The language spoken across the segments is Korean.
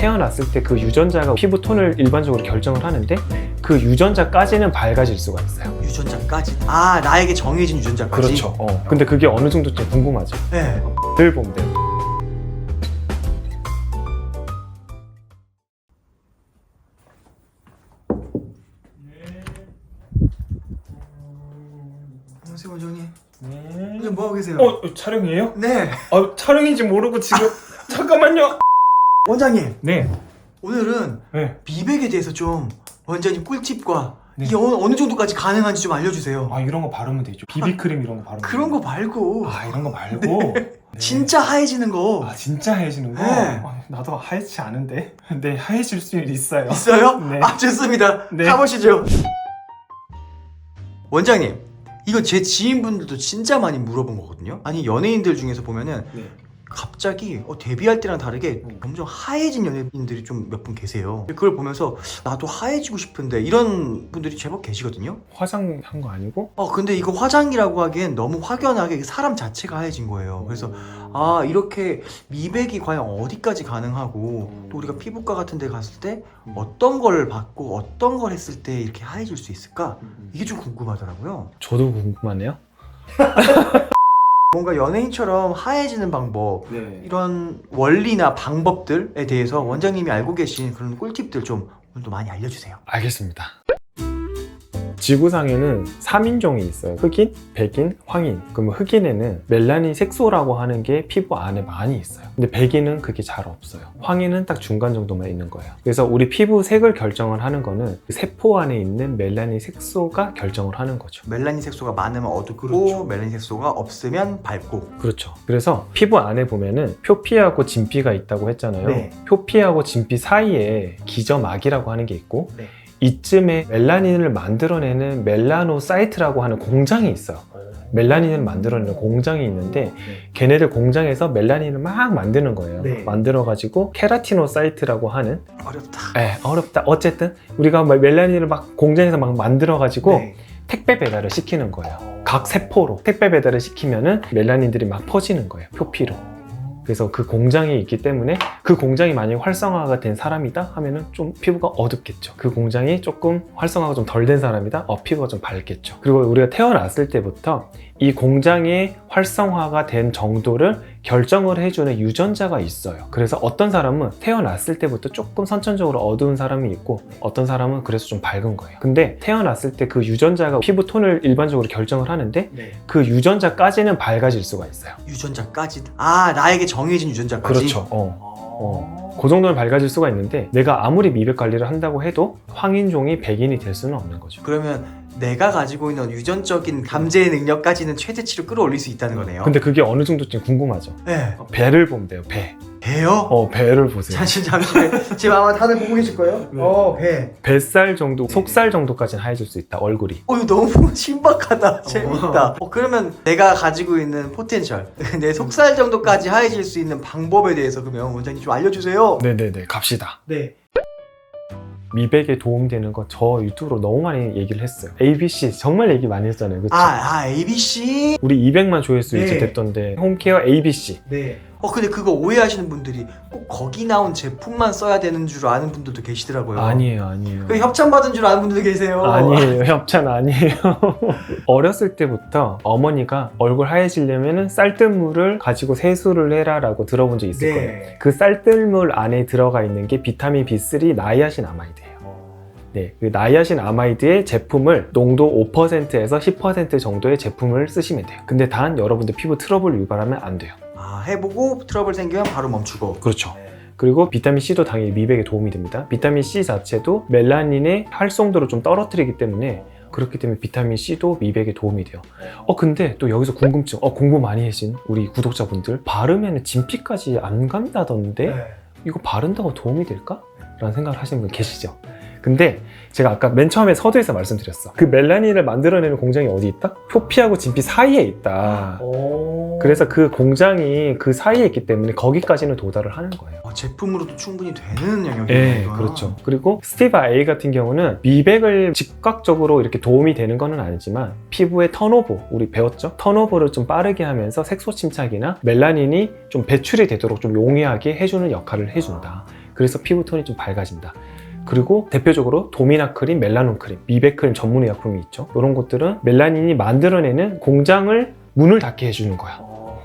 태어났을 때 그 유전자가 피부 톤을 일반적으로 결정을 하는데 그 유전자까지는 밝아질 수가 있어요. 유전자까지? 아, 나에게 정해진 유전자까지? 그렇죠. 근데 그게 어느 정도 좀 궁금하죠? 네. 늘 보면 돼요. 안녕하세요, 원장님. 원장님 뭐하고 계세요? 촬영이에요? 네. 촬영인지 모르고 지금 잠깐만요. 원장님, 네. 오늘은 네. 미백에 대해서 좀 원장님 꿀팁과 네. 이게 어느 정도까지 가능한지 좀 알려주세요. 이런 거 바르면 되죠. 비비크림 이런 거 바르면. 그런 거 말고 이런 거 말고. 네. 진짜 하얘지는 거 진짜 하얘지는 거? 네. 나도 하얘지 않은데. 네, 하얘질 수 있어요. 있어요? 네. 아, 좋습니다. 네. 가보시죠. 원장님, 이거 제 지인분들도 진짜 많이 물어본 거거든요. 아니, 연예인들 중에서 보면은 네. 갑자기 데뷔할 때랑 다르게 엄청 하얘진 연예인들이 좀 몇 분 계세요. 그걸 보면서 나도 하얘지고 싶은데 이런 분들이 제법 계시거든요. 화장한 거 아니고? 근데 이거 화장이라고 하기엔 너무 확연하게 사람 자체가 하얘진 거예요. 그래서 이렇게 미백이 과연 어디까지 가능하고 또 우리가 피부과 같은 데 갔을 때 어떤 걸 받고 어떤 걸 했을 때 이렇게 하얘질 수 있을까? 이게 좀 궁금하더라고요. 저도 궁금하네요. 뭔가 연예인처럼 하얘지는 방법, 네. 이런 원리나 방법들에 대해서 원장님이 알고 계신 그런 꿀팁들 좀 오늘도 많이 알려주세요. 알겠습니다. 지구상에는 3인종이 있어요. 흑인, 백인, 황인. 그러면 흑인에는 멜라닌 색소라고 하는 게 피부 안에 많이 있어요. 근데 백인은 그게 잘 없어요. 황인은 딱 중간 정도만 있는 거예요. 그래서 우리 피부 색을 결정을 하는 거는 세포 안에 있는 멜라닌 색소가 결정을 하는 거죠. 멜라닌 색소가 많으면 어둡고 그렇죠. 멜라닌 색소가 없으면 밝고. 그렇죠. 그래서 피부 안에 보면은 표피하고 진피가 있다고 했잖아요. 네. 표피하고 진피 사이에 기저막이라고 하는 게 있고 네. 이쯤에 멜라닌을 만들어내는 멜라노사이트라고 하는 공장이 있어요. 멜라닌을 만들어내는 공장이 있는데 걔네들 공장에서 멜라닌을 막 만드는 거예요. 네. 만들어가지고 케라티노사이트라고 하는 어렵다. 어렵다. 어쨌든 우리가 멜라닌을 막 공장에서 막 만들어가지고 네. 택배 배달을 시키는 거예요. 각 세포로 택배 배달을 시키면은 멜라닌들이 막 퍼지는 거예요. 표피로. 그래서 그 공장이 있기 때문에 그 공장이 만약에 활성화가 된 사람이다 하면은 좀 피부가 어둡겠죠. 그 공장이 조금 활성화가 좀 덜 된 사람이다? 피부가 좀 밝겠죠. 그리고 우리가 태어났을 때부터 이 공장의 활성화가 된 정도를 결정을 해주는 유전자가 있어요. 그래서 어떤 사람은 태어났을 때부터 조금 선천적으로 어두운 사람이 있고 어떤 사람은 그래서 좀 밝은 거예요. 근데 태어났을 때 그 유전자가 피부 톤을 일반적으로 결정을 하는데 그 유전자까지는 밝아질 수가 있어요. 유전자까지? 나에게 정해진 유전자까지? 그렇죠. 그 정도는 밝아질 수가 있는데 내가 아무리 미백 관리를 한다고 해도 황인종이 백인이 될 수는 없는 거죠. 그러면 내가 가지고 있는 유전적인 감제 능력까지는 최대치로 끌어올릴 수 있다는 거네요. 근데 그게 어느 정도쯤 궁금하죠? 네. 배를 보면 돼요. 배. 배요? 배를 보세요. 잠시만. 지금 아마 다들 보고 계실 거예요? 배. 뱃살 정도, 속살 정도까지는 하얘질 수 있다. 얼굴이. 이거 너무 신박하다. 재밌다. 그러면 내가 가지고 있는 포텐셜, 내 속살 정도까지 하얘질 수 있는 방법에 대해서 그러면 원장님 좀 알려주세요. 네네네. 갑시다. 네. 미백에 도움되는 거 저 유튜브로 너무 많이 얘기를 했어요. ABC 정말 얘기 많이 했잖아요. 그쵸? ABC? 우리 200만 조회수 이제 네. 됐던데 홈케어 ABC. 네. 근데 그거 오해하시는 분들이 꼭 거기 나온 제품만 써야 되는 줄 아는 분들도 계시더라고요. 아니에요. 그 협찬 받은 줄 아는 분들도 계세요. 아니에요. 협찬 아니에요. 어렸을 때부터 어머니가 얼굴 하얘지려면 쌀뜨물을 가지고 세수를 해라 라고 들어본 적 있을 거예요. 그 쌀뜨물 안에 들어가 있는 게 비타민 B3 나이아신 아마이드예요. 네, 그 나이아신 아마이드의 제품을 농도 5%에서 10% 정도의 제품을 쓰시면 돼요. 근데 단 여러분들 피부 트러블 유발하면 안 돼요. 해보고 트러블 생기면 바로 멈추고. 그렇죠. 그리고 비타민C도 당연히 미백에 도움이 됩니다. 비타민C 자체도 멜라닌의 활성도를 좀 떨어뜨리기 때문에 그렇기 때문에 비타민C도 미백에 도움이 돼요. 근데 또 여기서 궁금증, 공부 많이 하신 우리 구독자분들 바르면 진피까지 안 간다던데 이거 바른다고 도움이 될까? 라는 생각을 하시는 분 계시죠? 근데 제가 아까 맨 처음에 서두에서 말씀드렸어. 그 멜라닌을 만들어내는 공장이 어디 있다? 표피하고 진피 사이에 있다. 그래서 그 공장이 그 사이에 있기 때문에 거기까지는 도달을 하는 거예요. 제품으로도 충분히 되는 영역이구나. 네, 그렇죠. 그리고 스티브 A 같은 경우는 미백을 즉각적으로 이렇게 도움이 되는 거는 아니지만 피부의 턴오버, 우리 배웠죠? 턴오버를 좀 빠르게 하면서 색소 침착이나 멜라닌이 좀 배출이 되도록 좀 용이하게 해주는 역할을 해준다. 그래서 피부톤이 좀 밝아진다. 그리고 대표적으로 도미나 크림, 멜라논 크림, 미백 크림 전문 의약품이 있죠. 이런 것들은 멜라닌이 만들어내는 공장을 문을 닫게 해주는 거야.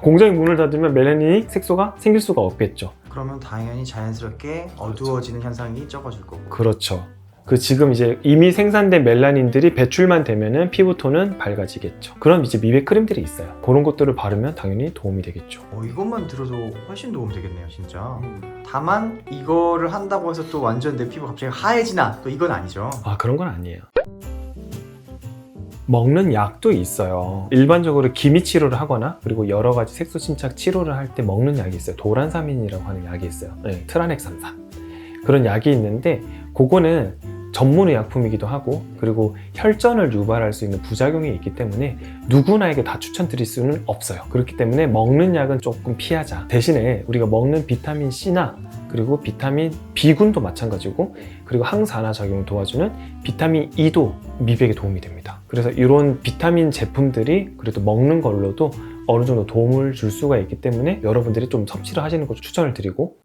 공장이 문을 닫으면 멜라닌이 색소가 생길 수가 없겠죠. 그러면 당연히 자연스럽게 어두워지는 현상이 적어질 거고. 그렇죠. 그 지금 이제 이미 생산된 멜라닌들이 배출만 되면은 피부톤은 밝아지겠죠. 그럼 이제 미백 크림들이 있어요. 그런 것들을 바르면 당연히 도움이 되겠죠. 이것만 들어도 훨씬 도움 되겠네요, 진짜. 다만 이거를 한다고 해서 또 완전 내 피부 갑자기 하얘지나 또 이건 아니죠. 아, 그런 건 아니에요. 먹는 약도 있어요. 일반적으로 기미 치료를 하거나 그리고 여러 가지 색소 침착 치료를 할 때 먹는 약이 있어요. 도란사민이라고 하는 약이 있어요. 네, 트라넥산산. 그런 약이 있는데 그거는 전문 의약품이기도 하고 그리고 혈전을 유발할 수 있는 부작용이 있기 때문에 누구나에게 다 추천드릴 수는 없어요. 그렇기 때문에 먹는 약은 조금 피하자. 대신에 우리가 먹는 비타민 C나 그리고 비타민 B군도 마찬가지고 그리고 항산화 작용을 도와주는 비타민 E도 미백에 도움이 됩니다. 그래서 이런 비타민 제품들이 그래도 먹는 걸로도 어느 정도 도움을 줄 수가 있기 때문에 여러분들이 좀 섭취를 하시는 것을 추천을 드리고,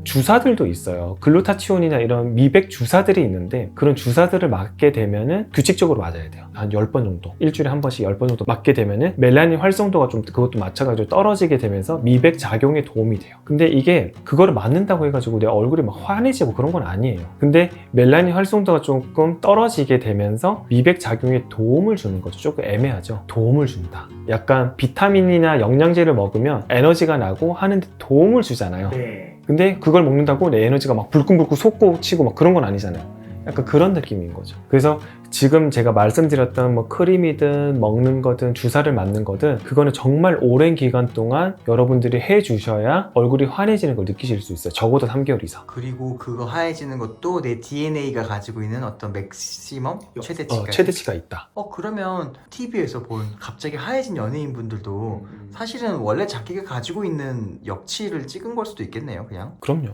주사들도 있어요. 글루타치온이나 이런 미백 주사들이 있는데 그런 주사들을 맞게 되면은 규칙적으로 맞아야 돼요. 한 10번 정도, 일주일에 한 번씩 10번 정도 맞게 되면은 멜라닌 활성도가 좀 그것도 마찬가지로 떨어지게 되면서 미백 작용에 도움이 돼요. 근데 이게 그거를 맞는다고 해가지고 내 얼굴이 막 환해지고 그런 건 아니에요. 근데 멜라닌 활성도가 조금 떨어지게 되면서 미백 작용에 도움을 주는 거죠. 조금 애매하죠. 도움을 준다. 약간 비타민이나 영양제를 먹으면 에너지가 나고 하는데 도움을 주잖아요. 네. 근데 그걸 먹는다고 내 에너지가 막 불끈불끈 솟구치고 막 그런 건 아니잖아요. 약간 그런 느낌인 거죠. 그래서 지금 제가 말씀드렸던 뭐 크림이든 먹는 거든 주사를 맞는 거든 그거는 정말 오랜 기간 동안 여러분들이 해주셔야 얼굴이 환해지는 걸 느끼실 수 있어요. 적어도 3개월 이상. 그리고 그거 하얘지는 것도 내 DNA가 가지고 있는 어떤 맥시멈? 최대치가 최대치가 있다. 그러면 TV에서 본 갑자기 하얘진 연예인분들도 사실은 원래 자기가 가지고 있는 역치를 찍은 걸 수도 있겠네요, 그냥. 그럼요.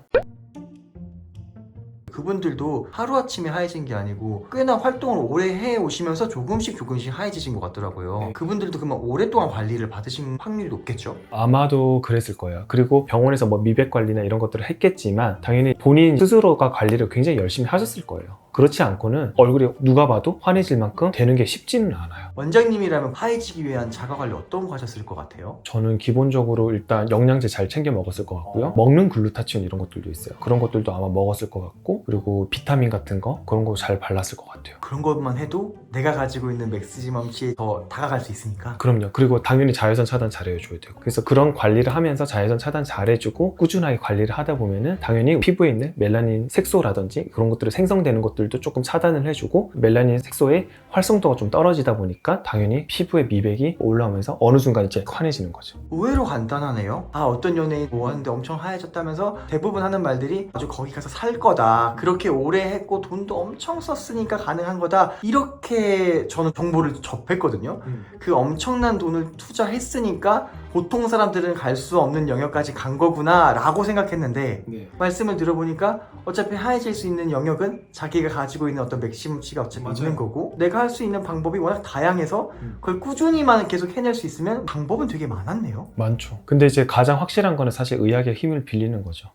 그분들도 하루아침에 하얘진 게 아니고 꽤나 활동을 오래 해오시면서 조금씩 하얘지신 것 같더라고요. 네. 그분들도 그러면 오랫동안 관리를 받으신 확률이 높겠죠? 아마도 그랬을 거예요. 그리고 병원에서 뭐 미백 관리나 이런 것들을 했겠지만 당연히 본인 스스로가 관리를 굉장히 열심히 하셨을 거예요. 그렇지 않고는 얼굴이 누가 봐도 환해질 만큼 되는 게 쉽지는 않아요. 원장님이라면 하얘지기 위한 자가관리 어떤 거 하셨을 것 같아요? 저는 기본적으로 일단 영양제 잘 챙겨 먹었을 것 같고요. 먹는 글루타치온 이런 것들도 있어요. 그런 것들도 아마 먹었을 것 같고, 그리고 비타민 같은 거 그런 거 잘 발랐을 것 같아요. 그런 것만 해도 내가 가지고 있는 맥시멈치에 더 다가갈 수 있으니까. 그럼요. 그리고 당연히 자외선 차단 잘 해줘야 돼요. 그래서 그런 관리를 하면서 자외선 차단 잘 해주고 꾸준하게 관리를 하다 보면은 당연히 피부에 있는 멜라닌 색소라든지 그런 것들이 생성되는 것들도 조금 차단을 해주고, 멜라닌 색소의 활성도가 좀 떨어지다 보니까 당연히 피부의 미백이 올라오면서 어느 순간 이제 환해지는 거죠. 의외로 간단하네요. 어떤 연예인 뭐 하는데 엄청 하얘졌다면서 대부분 하는 말들이 아주 거기 가서 살 거다, 그렇게 오래 했고 돈도 엄청 썼으니까 가능한 거다, 이렇게 저는 정보를 접했거든요. 그 엄청난 돈을 투자했으니까 보통 사람들은 갈 수 없는 영역까지 간 거구나 라고 생각했는데, 네. 말씀을 들어보니까 어차피 하얘질 수 있는 영역은 자기가 가지고 있는 어떤 맥시멈치가 어차피 맞아요. 있는 거고, 내가 할 수 있는 방법이 워낙 다양해서 그걸 꾸준히만 계속 해낼 수 있으면 방법은 되게 많았네요. 많죠. 근데 이제 가장 확실한 거는 사실 의학의 힘을 빌리는 거죠.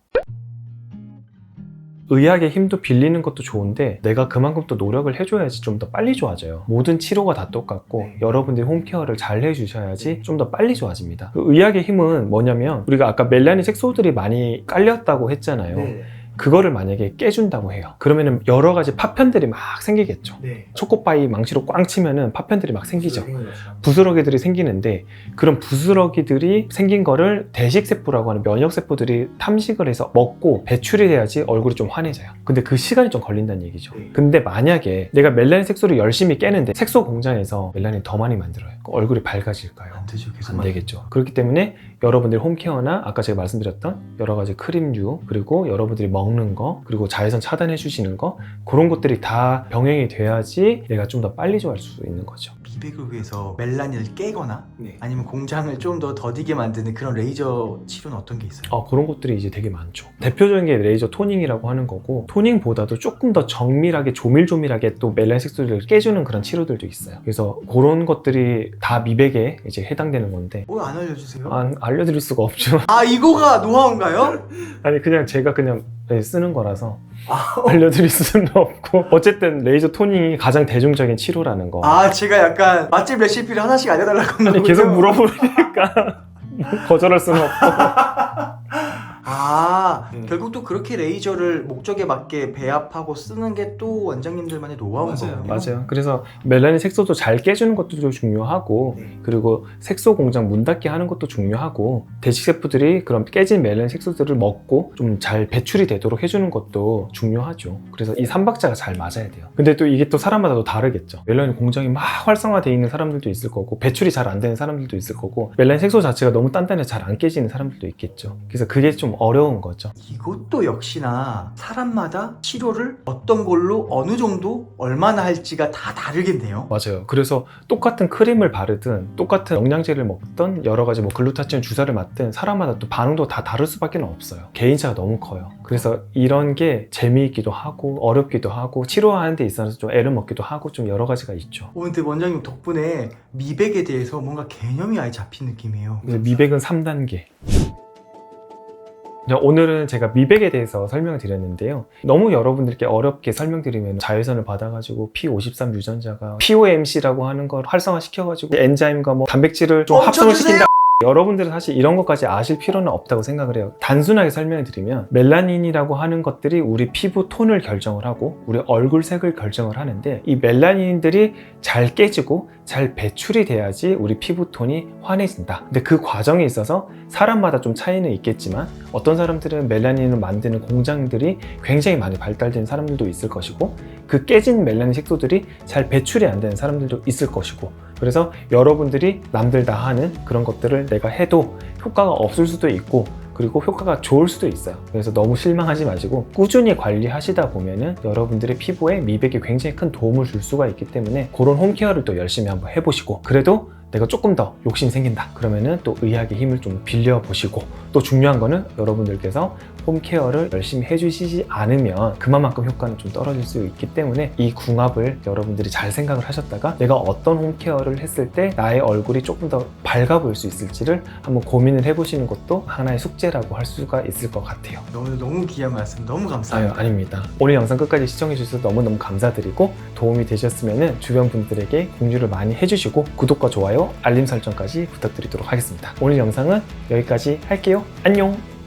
의학의 힘도 빌리는 것도 좋은데 내가 그만큼 또 노력을 해줘야지 좀 더 빨리 좋아져요. 모든 치료가 다 똑같고 여러분들이 홈케어를 잘 해주셔야지 좀 더 빨리 좋아집니다. 그 의학의 힘은 뭐냐면, 우리가 아까 멜라닌 색소들이 많이 깔렸다고 했잖아요. 그거를 만약에 깨준다고 해요. 그러면은 여러 가지 파편들이 막 생기겠죠. 초코바이 망치로 꽝 치면은 파편들이 막 생기죠. 부스러기들이 생기는데, 그런 부스러기들이 생긴 거를 대식세포라고 하는 면역세포들이 탐식을 해서 먹고 배출이 돼야지 얼굴이 좀 환해져요. 근데 그 시간이 좀 걸린다는 얘기죠. 근데 만약에 내가 멜라닌 색소를 열심히 깨는데 색소 공장에서 멜라닌 더 많이 만들어요. 얼굴이 밝아질까요? 안 되죠, 계속 안 되겠죠. 그렇기 때문에 여러분들이 홈케어나 아까 제가 말씀드렸던 여러 가지 크림류, 그리고 여러분들이 먹는 거, 그리고 자외선 차단해 주시는 거, 그런 것들이 다 병행이 돼야지 내가 좀 더 빨리 좋아할 수 있는 거죠. 미백을 위해서 멜라닌을 깨거나 아니면 공장을 좀 더 더디게 만드는 그런 레이저 치료는 어떤 게 있어요? 그런 것들이 이제 되게 많죠. 대표적인 게 레이저 토닝이라고 하는 거고, 토닝보다도 조금 더 정밀하게 조밀조밀하게 또 멜라닌 색소를 깨주는 그런 치료들도 있어요. 그래서 그런 것들이 다 미백에 이제 해당되는 건데, 안 알려주세요? 알려드릴 수가 없죠. 아, 이거가 노하우인가요? 아니 그냥 제가 그냥 쓰는 거라서 알려드릴 수는 없고 어쨌든 레이저 토닝이 가장 대중적인 치료라는 거. 아, 제가 약간 맛집 레시피를 하나씩 알려달라고 한 아니 거군요. 계속 물어보니까 거절할 수는 없고. 아, 결국 또 그렇게 레이저를 목적에 맞게 배합하고 쓰는 게 또 원장님들만의 노하우인 거군요. 맞아요. 그래서 멜라닌 색소도 잘 깨주는 것도 좀 중요하고 네. 그리고 색소 공장 문 닫게 하는 것도 중요하고 대식세포들이 그런 깨진 멜라닌 색소들을 먹고 좀 잘 배출이 되도록 해주는 것도 중요하죠. 그래서 이 3박자가 잘 맞아야 돼요. 근데 또 이게 또 사람마다 또 다르겠죠. 멜라닌 공장이 막 활성화되어 있는 사람들도 있을 거고 배출이 잘 안 되는 사람들도 있을 거고 멜라닌 색소 자체가 너무 단단해서 잘 안 깨지는 사람들도 있겠죠. 그래서 그게 좀 어려운 거죠. 이것도 역시나 사람마다 치료를 어떤 걸로 어느 정도 얼마나 할지가 다 다르겠네요. 맞아요. 그래서 똑같은 크림을 바르든 똑같은 영양제를 먹든 여러 가지 뭐 글루타치온 주사를 맞든 사람마다 또 반응도 다 다를 수밖에 없어요. 개인차가 너무 커요. 그래서 이런 게 재미있기도 하고 어렵기도 하고 치료하는 데 있어서 좀 애를 먹기도 하고 좀 여러 가지가 있죠. 근데 원장님 덕분에 미백에 대해서 뭔가 개념이 아예 잡힌 느낌이에요. 그래서 미백은 3단계. 오늘은 제가 미백에 대해서 설명을 드렸는데요. 너무 여러분들께 어렵게 설명드리면 자외선을 받아가지고 P53 유전자가 POMC라고 하는 걸 활성화시켜가지고 엔자임과 뭐 단백질을 좀 합성을 시킨다. 여러분들은 사실 이런 것까지 아실 필요는 없다고 생각을 해요. 단순하게 설명을 드리면 멜라닌이라고 하는 것들이 우리 피부 톤을 결정을 하고 우리 얼굴 색을 결정을 하는데 이 멜라닌들이 잘 깨지고 잘 배출이 돼야지 우리 피부 톤이 환해진다. 근데 그 과정에 있어서 사람마다 좀 차이는 있겠지만 어떤 사람들은 멜라닌을 만드는 공장들이 굉장히 많이 발달된 사람들도 있을 것이고 그 깨진 멜라닌 색소들이 잘 배출이 안 되는 사람들도 있을 것이고 그래서 여러분들이 남들 다 하는 그런 것들을 내가 해도 효과가 없을 수도 있고 그리고 효과가 좋을 수도 있어요. 그래서 너무 실망하지 마시고 꾸준히 관리하시다 보면은 여러분들의 피부에 미백에 굉장히 큰 도움을 줄 수가 있기 때문에 그런 홈케어를 또 열심히 한번 해보시고 그래도 내가 조금 더 욕심이 생긴다 그러면은 또 의학의 힘을 좀 빌려보시고 또 중요한 거는 여러분들께서 홈케어를 열심히 해주시지 않으면 그만큼 효과는 좀 떨어질 수 있기 때문에 이 궁합을 여러분들이 잘 생각을 하셨다가 내가 어떤 홈케어를 했을 때 나의 얼굴이 조금 더 밝아 보일 수 있을지를 한번 고민을 해보시는 것도 하나의 숙제라고 할 수가 있을 것 같아요. 너무 귀한 말씀 너무 감사합니다. 아닙니다. 오늘 영상 끝까지 시청해 주셔서 너무너무 감사드리고 도움이 되셨으면 주변 분들에게 공유를 많이 해주시고 구독과 좋아요, 알림 설정까지 부탁드리도록 하겠습니다. 오늘 영상은 여기까지 할게요. 안녕!